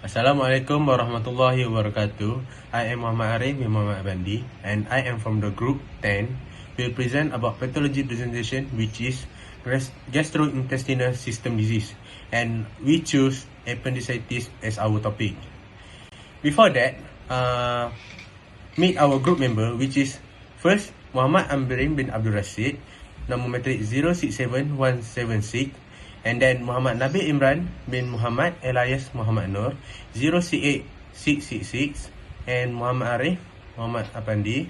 Assalamualaikum warahmatullahi wabarakatuh. I am Muhammad Arif bin Muhammad Bandi and I am from the group 10. We'll present about pathology presentation which is gastrointestinal system disease, and we choose appendicitis as our topic. Before that, meet our group member which is first Muhammad Ambirin bin Abdul Rashid, number matric 067176, and then Muhammad Nabi Imran bin Muhammad alias Muhammad Nur 068666, and Muhammad Arif Muhammad Apandi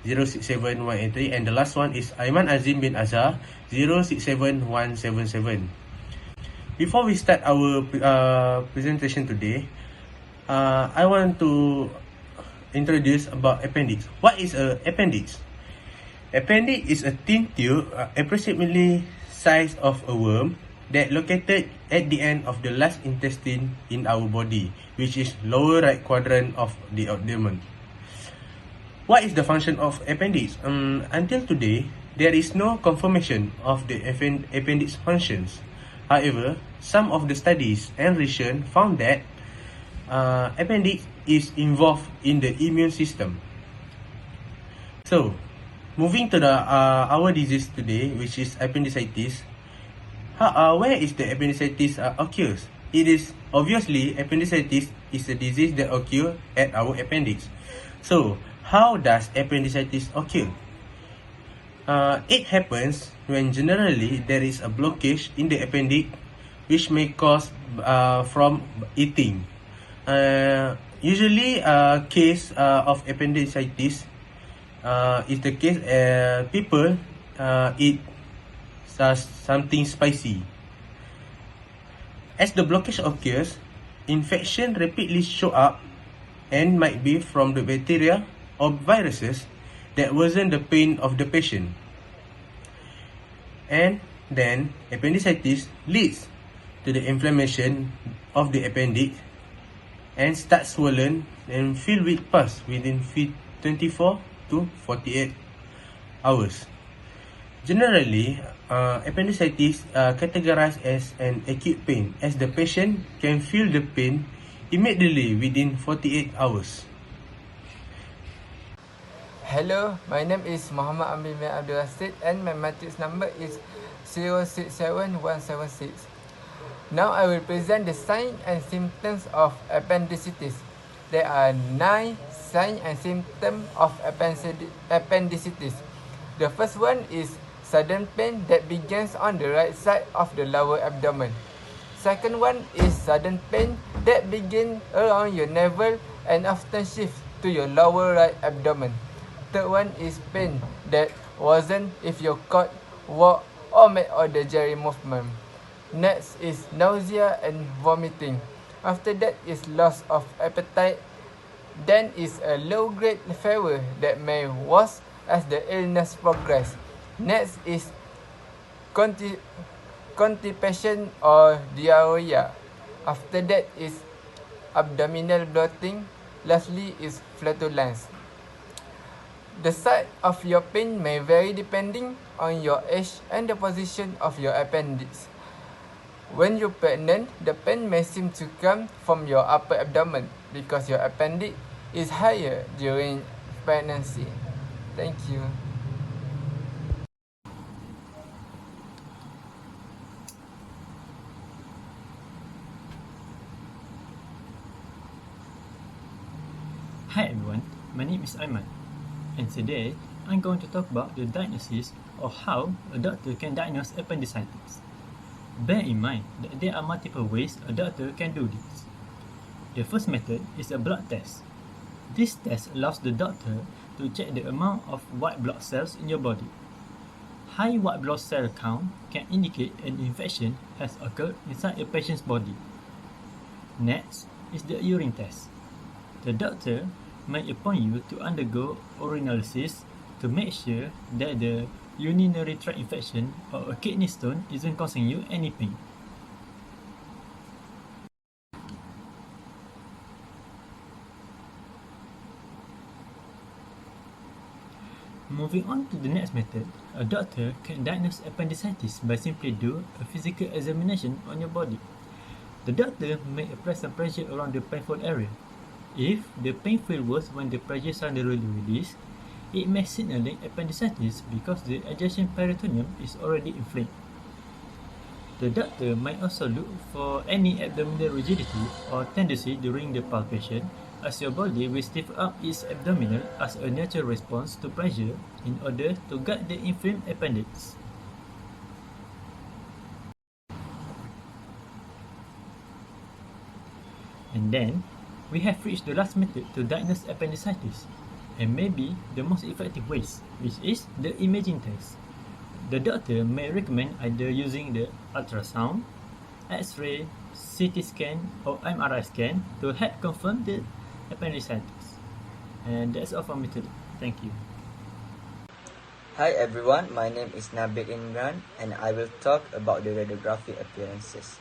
067183, and the last one is Aiman Azim bin Azhar 067177. Before we start our presentation today, I want to introduce about appendix. What is a appendix? Appendix is a thin tube approximately size of a worm that located at the end of the last intestine in our body, which is lower right quadrant of the abdomen. What is the function of appendix? Until today, there is no confirmation of the appendix functions. However, some of the studies and research found that appendix is involved in the immune system. So, moving to our disease today, which is appendicitis. Where is the appendicitis occurs? It is obviously appendicitis is a disease that occurs at our appendix. So, how does appendicitis occur? It happens when generally there is a blockage in the appendix, which may cause from eating. Usually, case of appendicitis is the case people eat something spicy. As the blockage occurs, infection rapidly show up and might be from the bacteria or viruses that worsen the pain of the patient. And then appendicitis leads to the inflammation of the appendix and start swollen and filled with pus within 24 to 48 hours. Generally, appendicitis categorized as an acute pain, as the patient can feel the pain immediately within 48 hours. Hello, my name is Muhammad Amir bin Abdul Rashid and my matrix number is 067176. Now I will present the signs and symptoms of appendicitis. There are 9 signs and symptoms of appendicitis. The first one is sudden pain that begins on the right side of the lower abdomen. Second one is sudden pain that begins around your navel and often shifts to your lower right abdomen. Third one is pain that wasn't if you could walk or make all the jerry movement. Next is nausea and vomiting. After that is loss of appetite. Then is a low-grade fever that may worsen as the illness progresses. Next is constipation or diarrhea. After that is abdominal bloating. Lastly is flatulence. The site of your pain may vary depending on your age and the position of your appendix. When you're pregnant, the pain may seem to come from your upper abdomen because your appendix is higher during pregnancy. Thank you. Hi everyone, my name is Aiman, and today I'm going to talk about the diagnosis of how a doctor can diagnose appendicitis. Bear in mind that there are multiple ways a doctor can do this. The first method is a blood test. This test allows the doctor to check the amount of white blood cells in your body. High white blood cell count can indicate an infection has occurred inside a patient's body. Next is the urine test. The doctor may appoint you to undergo urinalysis to make sure that the urinary tract infection or a kidney stone isn't causing you any pain. Moving on to the next method, a doctor can diagnose appendicitis by simply do a physical examination on your body. The doctor may apply some pressure around the painful area. If the pain feels worse when the pressure suddenly released, it may signal appendicitis because the adjacent peritoneum is already inflamed. The doctor might also look for any abdominal rigidity or tendency during the palpation, as your body will stiff up its abdominal as a natural response to pressure in order to guard the inflamed appendix. And then, we have reached the last method to diagnose appendicitis, and maybe the most effective ways, which is the imaging test. The doctor may recommend either using the ultrasound, X-ray, CT scan, or MRI scan to help confirm the appendicitis. And that's all from me today. Thank you. Hi everyone, my name is Nabil Imran and I will talk about the radiography appearances.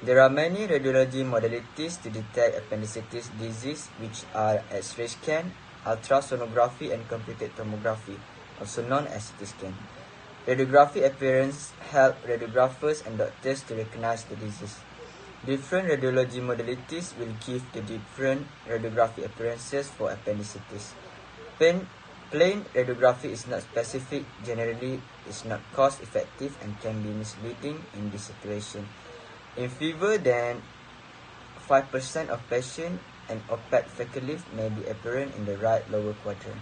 There are many radiology modalities to detect appendicitis disease, which are X-ray scan, ultrasonography, and computed tomography, also known as CT scan. Radiography appearance help radiographers and doctors to recognize the disease. Different radiology modalities will give the different radiography appearances for appendicitis. Plain radiography is not specific, generally is not cost effective and can be misleading in this situation. In fewer than 5% of patients, an opaque fecal leaf may be apparent in the right lower quadrant.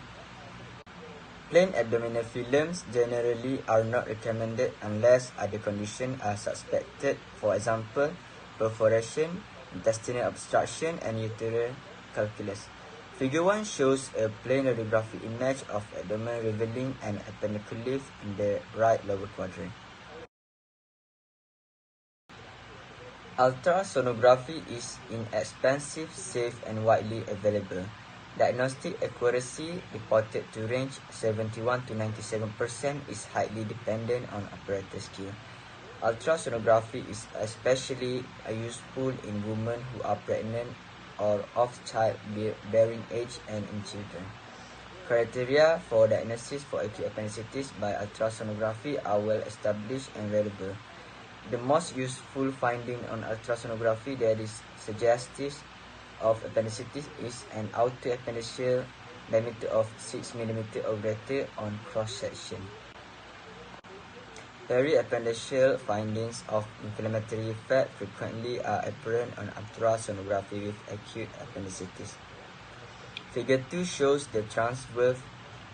Plain abdominal films generally are not recommended unless other conditions are suspected, for example, perforation, intestinal obstruction, and uterine calculus. Figure 1 shows a plain radiography image of abdomen revealing an appendicular leaf in the right lower quadrant. Ultrasonography is inexpensive, safe, and widely available. Diagnostic accuracy reported to range 71 to 97% is highly dependent on apparatus skill. Ultrasonography is especially useful in women who are pregnant or of childbearing age and in children. Criteria for diagnosis for acute appendicitis by ultrasonography are well established and available. The most useful finding on ultrasonography that is suggestive of appendicitis is an outer appendiceal diameter of 6 mm or greater on cross-section. Periappendiceal findings of inflammatory fat frequently are apparent on ultrasonography with acute appendicitis. Figure 2 shows the transverse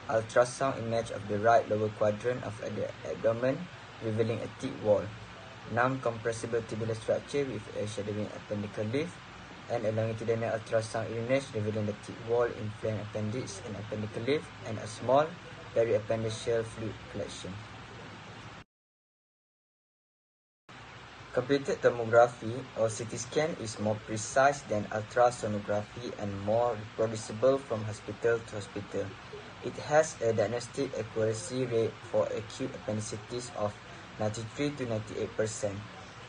ultrasound image of the right lower quadrant of the abdomen, revealing a thick wall, non-compressible tubular structure with a shadowing appendicular leaf, and a longitudinal ultrasound image revealing the thick wall, inflamed appendix and appendicular leaf, and a small periappendiceal fluid collection. Computed tomography or CT scan is more precise than ultrasonography and more reproducible from hospital to hospital. It has a diagnostic accuracy rate for acute appendicitis of 93 to 98%.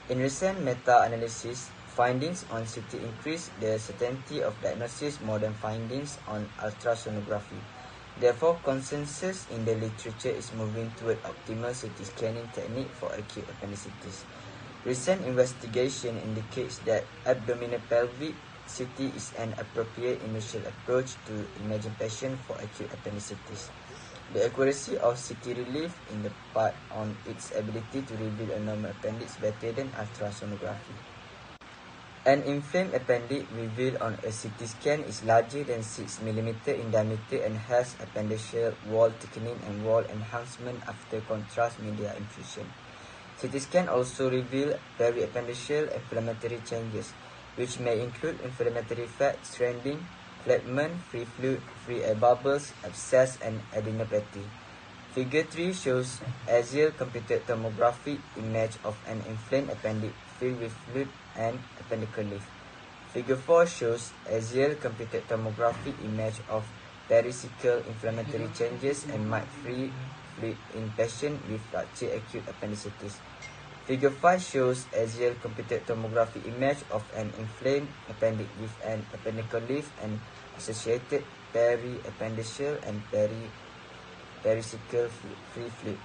In recent meta-analysis, findings on CT increase the certainty of diagnosis more than findings on ultrasonography. Therefore, consensus in the literature is moving toward optimal CT scanning technique for acute appendicitis. Recent investigation indicates that abdominopelvic CT is an appropriate initial approach to imaging patients for acute appendicitis. The accuracy of CT relief in the part on its ability to reveal a normal appendix better than ultrasonography. An inflamed appendix revealed on a CT scan is larger than 6 mm in diameter and has appendiceal wall thickening and wall enhancement after contrast media infusion. CT scan also reveal periappendiceal inflammatory changes, which may include inflammatory fat stranding, flatment, free fluid, free air bubbles, abscess, and adenopathy. Figure 3 shows axial computed tomography image of an inflamed appendix filled with fluid and appendicular leaf. Figure 4 shows axial computed tomography image of pericecal inflammatory changes and mild free fluid in patient with fracture acute appendicitis. Figure 5 shows axial computed tomography image of an inflamed appendix with an appendicular leaf and associated periappendiceal and pericecal free fluid.